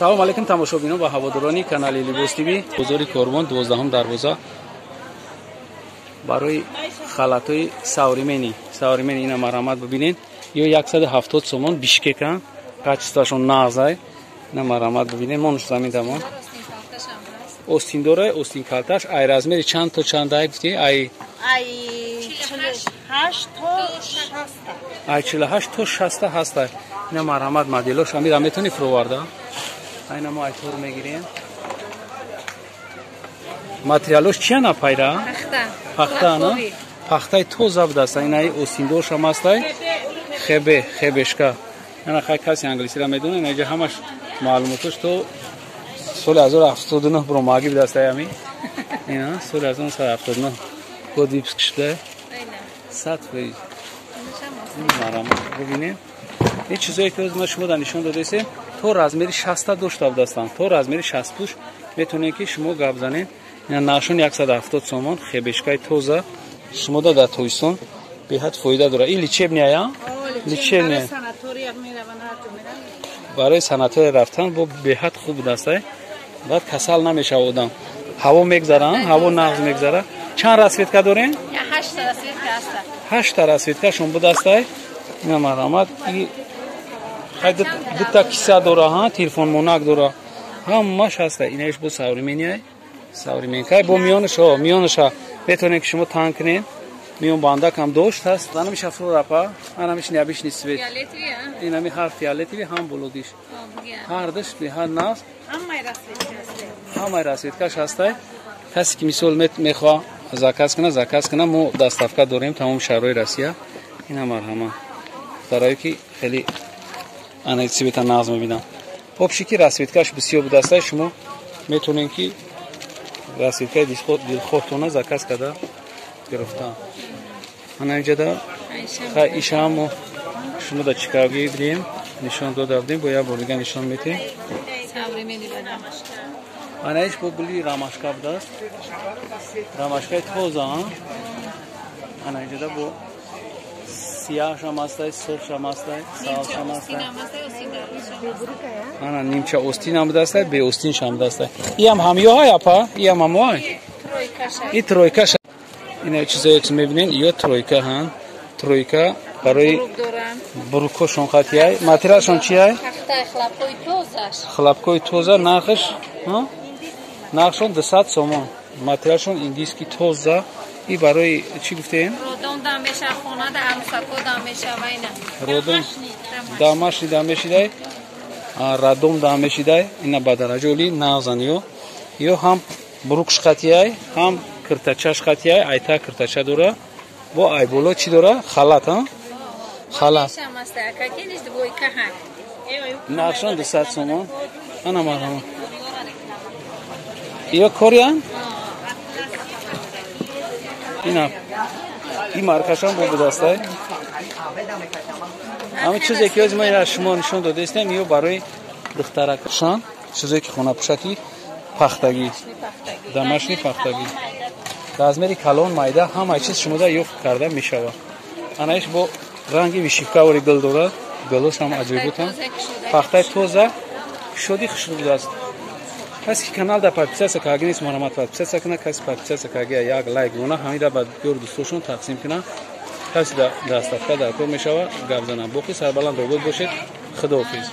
салом алейкум тамошобинон ва ҳаводорони канали Libos TV. Бозори Корвон 12 дарвоза барои халатои савримени ина марамат бибинед. Ё 170 сомон Бишкекан, качествашон нағзай. Ина марамат бибинед. Монш замин тамон. Остин дора, остин калташ. Ай размери чанд то чанд ай гуфти? Ай 48 то 60 ҳаста. Ина марамат моделош амира метони фроварда. Айна мо айтор мегирем. Материалош чия на пайра? Пахта на? Пахтай тоза будаст. Айна остиндош ҳам астай. Хебешка. Ана хай каси англисира медоне. Инҷа ҳамаш маълумотош то соли 1979 бро маги будаст ами. Ина соли 1979 код випуск шуда. Сатвей. Марамат бубинем. این چیزایی که ما شما نشون دادیم تو размери 60 داشته بودن تو размери 60 پوش میتونید که شما گاب بزنید اینا نشون 170 سومون خبشکای توزه شما در تویستون به حد فایده داره این لیچبنیا لیچبنیا برای سناتوری رفتن با به حد خوب دسته بعد کسل نمیشه آدم هوا میگذرن هوا نغز میگذره چند راسیدکا دارین 8 راسیدکا هست 8 راسیدکا شما بدسته اینا مرامت این Haydi bitta kisa dora ha telefon monak dora hammash hasta inash bu savrimenkai bu miyonasha betone ki shimo tankne miyon banda kam dost hast danam shafro rapa anamish neabish nisvet inami har fialetivi ham bolodish hardish bi har nas hamay rasvetkash hastay kasi ki misol mekha zakaz kana mo dastavka dorim tamom sharoy Rossiya ina marhama дарое ки хеле ана цвета назм мебинам общики расветкаш бисёр будастай шумо метонед ки расветкаи дилхоҳтона заказ карда гирифтан ана инҷада ишамо шумо да чикаги бидем нишон дода будем бо як бор дига нишон метем ана иш бо гули рамашка будааст рамашкаи тоза ана инҷада бо сияҳ шам астай, сурх шам астай, сал шам астай. Ана нимча остин ҳам будастай, бе остин шам будастай. Иам ҳамё ҳай апа? Иам ҳамо ҳай? И тройка шам. Ина чизое ки мебинен, ё тройка ҳан. Тройка барои бурукошон хати ҳай. Материалшон чи ҳай? Хлапкои тозаш. Хлапкои тоза нархш? Нархшон 200 сомон. Материалшон индийский тоза. И барои чи гуфтем? Родом дамашни дамешидай радом дамешидай ина бадараҷоли нағзаниё ё ҳам бурукш хатияй ҳам киртачаш хатияй айта киртача дора бо айболо чи дора халат халат нақшон 200 сомон ана марҳама ё кориян ина این مارکاشون بود دسته اما چیزی که از ما شما نشون داده استیم یه برای دخترکشان چیزی که خونه پوشاکی پختگی دمشقی پختگی رازمری کلون مایده همه چیز شما دا یوف کرده میشوه آنایش با رنگی ویشیفکا وری گل داره گلوش هم عجیب بود پخته توزه شدی خوشبو است کسی که کانال دا подписаться کاغی نیست مرامت подписаться کنه کسی подписаться کاغی یک لایک گونه همیدا بعد گور دوستاشون تقسیم کنه کسی دا دستافتا در کار میشوه گپ زنه باقی سربلند آباد باشید خداحافظ